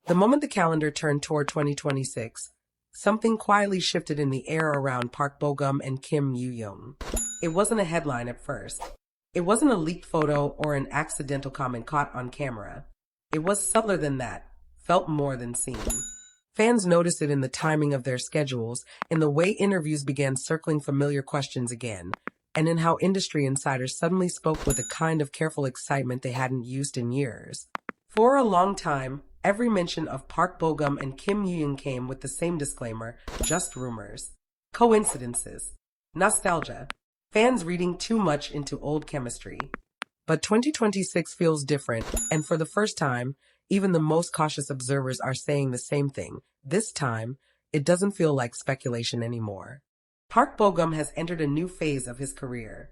The moment the calendar turned toward 2026, something quietly shifted in the air around Park Bo-gum and Kim Yoo-jung. It wasn't a headline at first. It wasn't a leaked photo or an accidental comment caught on camera. It was subtler than that, felt more than seen. Fans noticed it in the timing of their schedules, in the way interviews began circling familiar questions again, and in how industry insiders suddenly spoke with a kind of careful excitement they hadn't used in years. For a long time, every mention of Park Bo-gum and Kim Yoo-jung came with the same disclaimer: just rumors, coincidences, nostalgia, fans reading too much into old chemistry. But 2026 feels different, and for the first time, even the most cautious observers are saying the same thing. This time, it doesn't feel like speculation anymore. Park Bo-gum has entered a new phase of his career.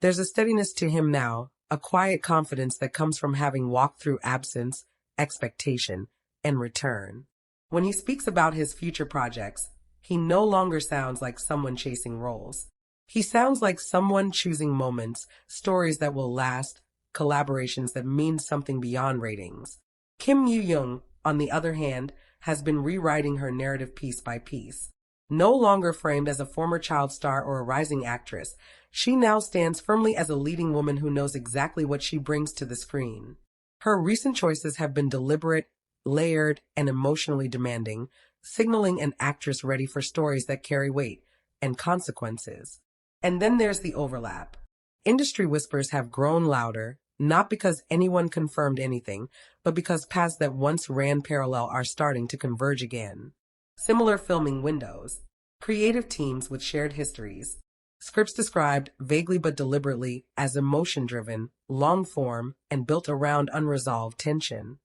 There's a steadiness to him now, a quiet confidence that comes from having walked through absence, expectation, and return. When he speaks about his future projects, he no longer sounds like someone chasing roles. He sounds like someone choosing moments, stories that will last, collaborations that mean something beyond ratings. Kim Yoo-jung, on the other hand, has been rewriting her narrative piece by piece. No longer framed as a former child star or a rising actress, she now stands firmly as a leading woman who knows exactly what she brings to the screen. Her recent choices have been deliberate, layered, and emotionally demanding, signaling an actress ready for stories that carry weight and consequences. And then there's the overlap. Industry whispers have grown louder, not because anyone confirmed anything, but because paths that once ran parallel are starting to converge again. Similar filming windows, creative teams with shared histories, scripts described vaguely but deliberately as emotion-driven, long-form, and built around unresolved tension.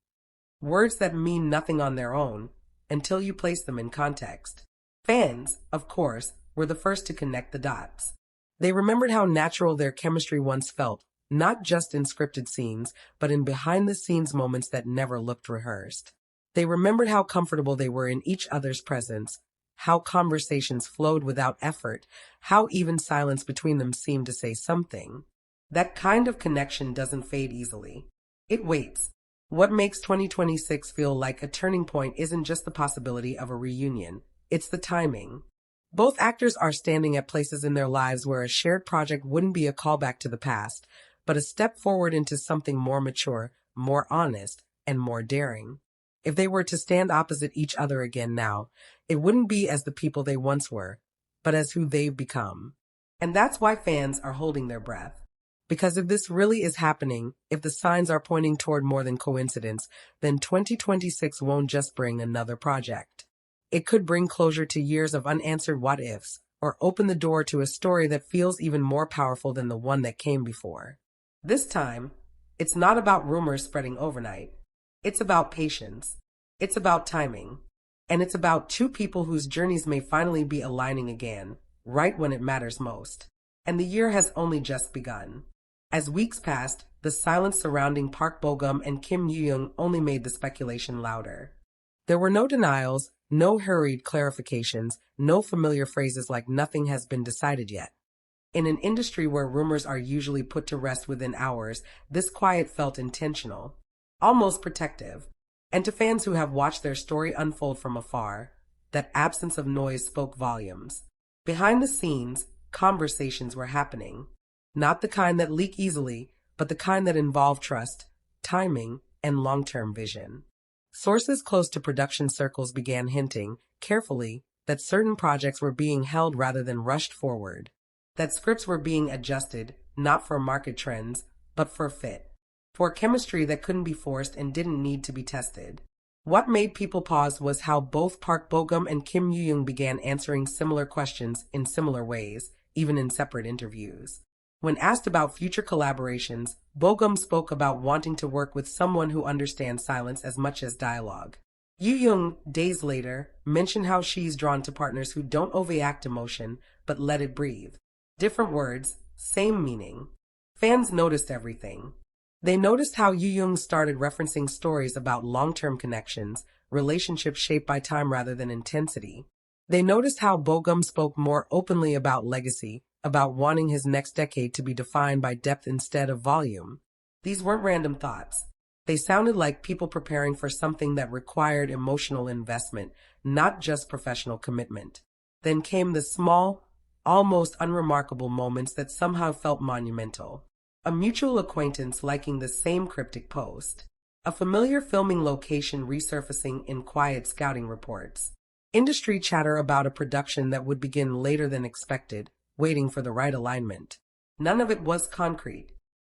Words that mean nothing on their own until you place them in context. Fans, of course, were the first to connect the dots. They remembered how natural their chemistry once felt, not just in scripted scenes, but in behind-the-scenes moments that never looked rehearsed. They remembered how comfortable they were in each other's presence, how conversations flowed without effort, how even silence between them seemed to say something. That kind of connection doesn't fade easily. It waits. What makes 2026 feel like a turning point isn't just the possibility of a reunion, it's the timing. Both actors are standing at places in their lives where a shared project wouldn't be a callback to the past, but a step forward into something more mature, more honest, and more daring. If they were to stand opposite each other again now, it wouldn't be as the people they once were, but as who they've become. And that's why fans are holding their breath. Because if this really is happening, if the signs are pointing toward more than coincidence, then 2026 won't just bring another project. It could bring closure to years of unanswered what-ifs, or open the door to a story that feels even more powerful than the one that came before. This time, it's not about rumors spreading overnight. It's about patience. It's about timing. And it's about two people whose journeys may finally be aligning again, right when it matters most. And the year has only just begun. As weeks passed, the silence surrounding Park Bo-gum and Kim Yoo-jung only made the speculation louder. There were no denials, no hurried clarifications, no familiar phrases like nothing has been decided yet. In an industry where rumors are usually put to rest within hours, this quiet felt intentional, almost protective. And to fans who have watched their story unfold from afar, that absence of noise spoke volumes. Behind the scenes, conversations were happening. Not the kind that leak easily, but the kind that involve trust, timing, and long-term vision. Sources close to production circles began hinting, carefully, that certain projects were being held rather than rushed forward. That scripts were being adjusted, not for market trends, but for fit. For chemistry that couldn't be forced and didn't need to be tested. What made people pause was how both Park Bo-gum and Kim Yoo-jung began answering similar questions in similar ways, even in separate interviews. When asked about future collaborations, Bo-gum spoke about wanting to work with someone who understands silence as much as dialogue. Yoo-jung, days later, mentioned how she's drawn to partners who don't overreact emotion, but let it breathe. Different words, same meaning. Fans noticed everything. They noticed how Yoo-jung started referencing stories about long-term connections, relationships shaped by time rather than intensity. They noticed how Bo-gum spoke more openly about legacy, about wanting his next decade to be defined by depth instead of volume. These weren't random thoughts. They sounded like people preparing for something that required emotional investment, not just professional commitment. Then came the small, almost unremarkable moments that somehow felt monumental. A mutual acquaintance liking the same cryptic post. A familiar filming location resurfacing in quiet scouting reports. Industry chatter about a production that would begin later than expected, waiting for the right alignment. None of it was concrete.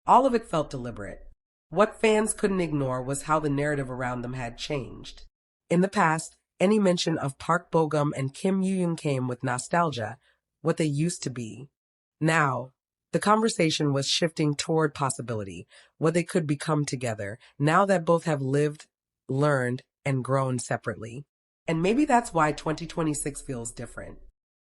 All of it felt deliberate. What fans couldn't ignore was how the narrative around them had changed. In the past, any mention of Park Bo-gum and Kim Yoo-jung came with nostalgia, what they used to be. Now, the conversation was shifting toward possibility, what they could become together, now that both have lived, learned, and grown separately. And maybe that's why 2026 feels different.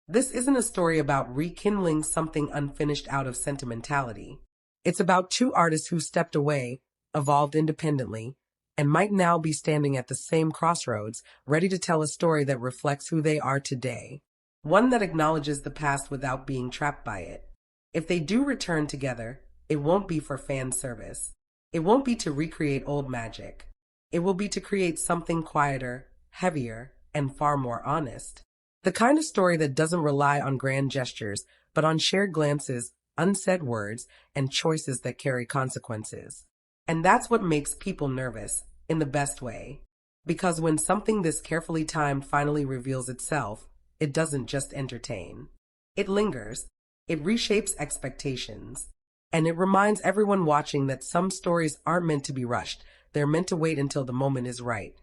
This isn't a story about rekindling something unfinished out of sentimentality. It's about two artists who stepped away, evolved independently, and might now be standing at the same crossroads, ready to tell a story that reflects who they are today. One that acknowledges the past without being trapped by it. If they do return together, it won't be for fan service. It won't be to recreate old magic. It will be to create something quieter, heavier, and far more honest. The kind of story that doesn't rely on grand gestures, but on shared glances, unsaid words, and choices that carry consequences. And that's what makes people nervous, in the best way. Because when something this carefully timed finally reveals itself, it doesn't just entertain. It lingers. It reshapes expectations. And it reminds everyone watching that some stories aren't meant to be rushed. They're meant to wait until the moment is right.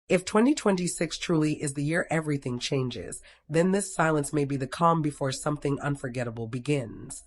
If 2026 truly is the year everything changes, then this silence may be the calm before something unforgettable begins.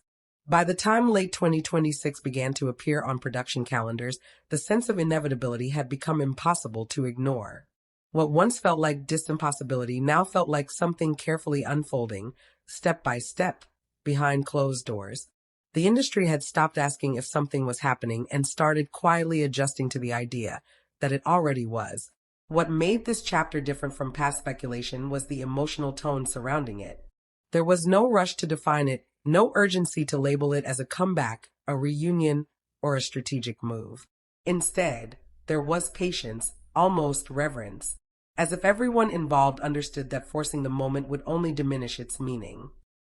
By the time late 2026 began to appear on production calendars, the sense of inevitability had become impossible to ignore. What once felt like distant possibility now felt like something carefully unfolding, step by step, behind closed doors. The industry had stopped asking if something was happening and started quietly adjusting to the idea that it already was. What made this chapter different from past speculation was the emotional tone surrounding it. There was no rush to define it, no urgency to label it as a comeback, a reunion, or a strategic move. Instead, there was patience, almost reverence, as if everyone involved understood that forcing the moment would only diminish its meaning.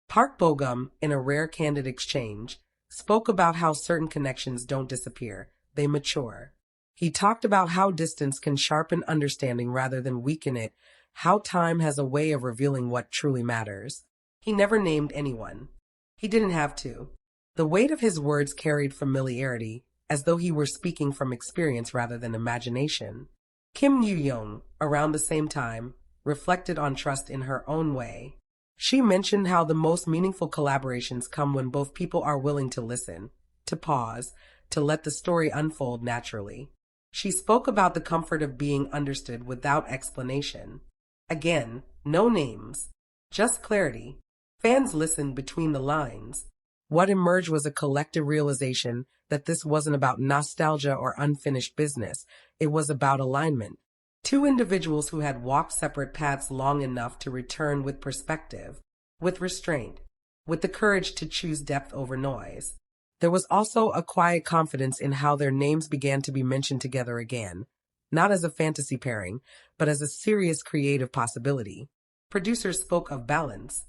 Park Bo-gum, in a rare candid exchange, spoke about how certain connections don't disappear, they mature. He talked about how distance can sharpen understanding rather than weaken it, how time has a way of revealing what truly matters. He never named anyone. He didn't have to. The weight of his words carried familiarity, as though he were speaking from experience rather than imagination. Kim Yoo-jung, around the same time, reflected on trust in her own way. She mentioned how the most meaningful collaborations come when both people are willing to listen, to pause, to let the story unfold naturally. She spoke about the comfort of being understood without explanation. Again, no names, just clarity. Fans listened between the lines. What emerged was a collective realization that this wasn't about nostalgia or unfinished business. It was about alignment. Two individuals who had walked separate paths long enough to return with perspective, with restraint, with the courage to choose depth over noise. There was also a quiet confidence in how their names began to be mentioned together again, not as a fantasy pairing, but as a serious creative possibility. Producers spoke of balance.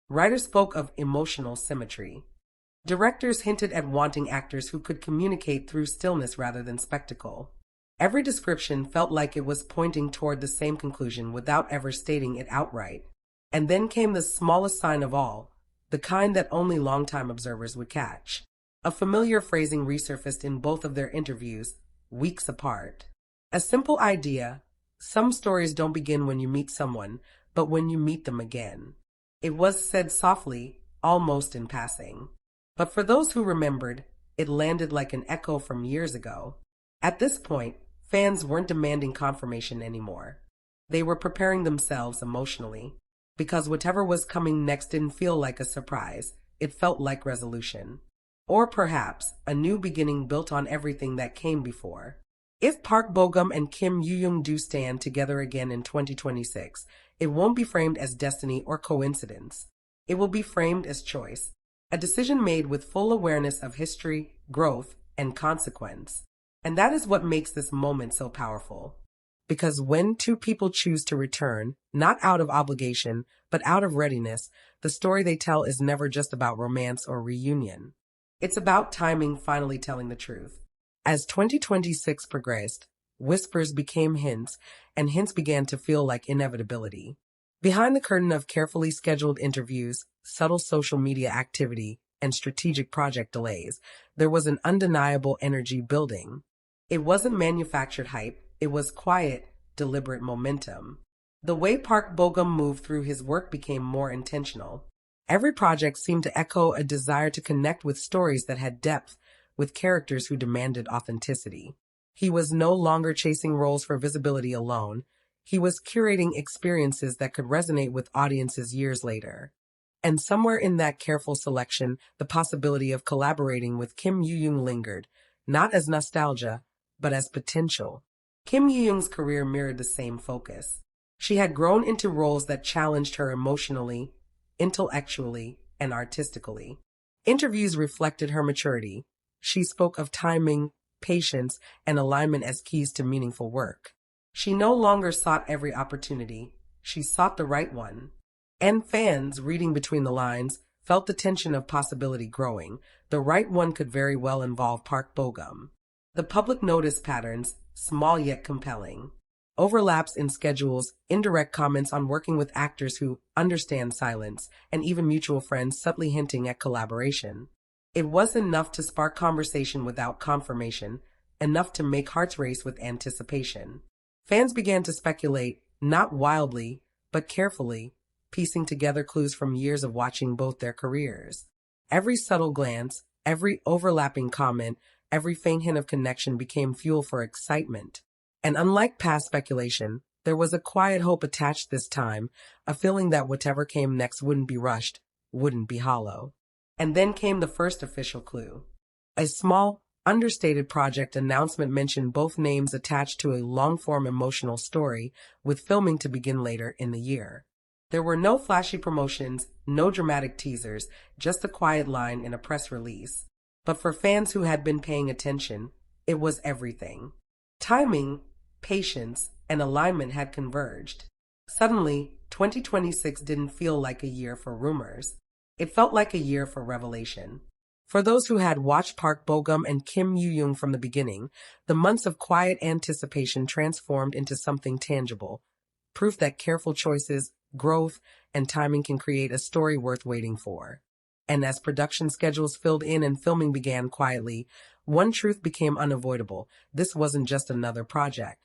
Writers spoke of emotional symmetry. Directors hinted at wanting actors who could communicate through stillness rather than spectacle. Every description felt like it was pointing toward the same conclusion without ever stating it outright. And then came the smallest sign of all, the kind that only longtime observers would catch. A familiar phrasing resurfaced in both of their interviews, weeks apart. A simple idea: some stories don't begin when you meet someone, but when you meet them again. It was said softly, almost in passing. But for those who remembered, it landed like an echo from years ago. At this point, fans weren't demanding confirmation anymore. They were preparing themselves emotionally. Because whatever was coming next didn't feel like a surprise, it felt like resolution. Or perhaps a new beginning built on everything that came before. If Park Bo-gum and Kim Yoo-jung do stand together again in 2026, it won't be framed as destiny or coincidence. It will be framed as choice, a decision made with full awareness of history, growth, and consequence. And that is what makes this moment so powerful. Because when two people choose to return, not out of obligation, but out of readiness, the story they tell is never just about romance or reunion. It's about timing finally telling the truth. As 2026 progressed, whispers became hints, and hints began to feel like inevitability. Behind the curtain of carefully scheduled interviews, subtle social media activity, and strategic project delays, there was an undeniable energy building. It wasn't manufactured hype, it was quiet, deliberate momentum. The way Park Bo-gum moved through his work became more intentional. Every project seemed to echo a desire to connect with stories that had depth, with characters who demanded authenticity. He was no longer chasing roles for visibility alone. He was curating experiences that could resonate with audiences years later. And somewhere in that careful selection, the possibility of collaborating with Kim Yoo-jung lingered, not as nostalgia, but as potential. Kim Yoo-jung's career mirrored the same focus. She had grown into roles that challenged her emotionally, intellectually, and artistically. Interviews reflected her maturity. She spoke of timing, patience, and alignment as keys to meaningful work. She no longer sought every opportunity. She sought the right one. And fans, reading between the lines, felt the tension of possibility growing. The right one could very well involve Park Bo-gum. The public noticed patterns, small yet compelling. Overlaps in schedules, indirect comments on working with actors who understand silence, and even mutual friends subtly hinting at collaboration. It wasn't enough to spark conversation without confirmation, enough to make hearts race with anticipation. Fans began to speculate, not wildly, but carefully, piecing together clues from years of watching both their careers. Every subtle glance, every overlapping comment, every faint hint of connection became fuel for excitement. And unlike past speculation, there was a quiet hope attached this time, a feeling that whatever came next wouldn't be rushed, wouldn't be hollow. And then came the first official clue. A small, understated project announcement mentioned both names attached to a long-form emotional story, with filming to begin later in the year. There were no flashy promotions, no dramatic teasers, just a quiet line in a press release. But for fans who had been paying attention, it was everything. Timing, patience, and alignment had converged. Suddenly, 2026 didn't feel like a year for rumors. It felt like a year for revelation. For those who had watched Park Bo-gum and Kim Yoo-jung from the beginning, the months of quiet anticipation transformed into something tangible, proof that careful choices, growth, and timing can create a story worth waiting for. And as production schedules filled in and filming began quietly, one truth became unavoidable. This wasn't just another project.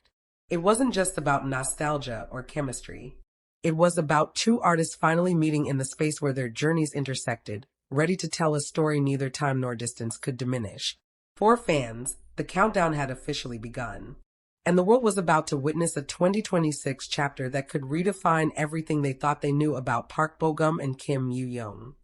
It wasn't just about nostalgia or chemistry. It was about two artists finally meeting in the space where their journeys intersected, ready to tell a story neither time nor distance could diminish. For fans, the countdown had officially begun. And the world was about to witness a 2026 chapter that could redefine everything they thought they knew about Park Bo-gum and Kim Yoo-jung.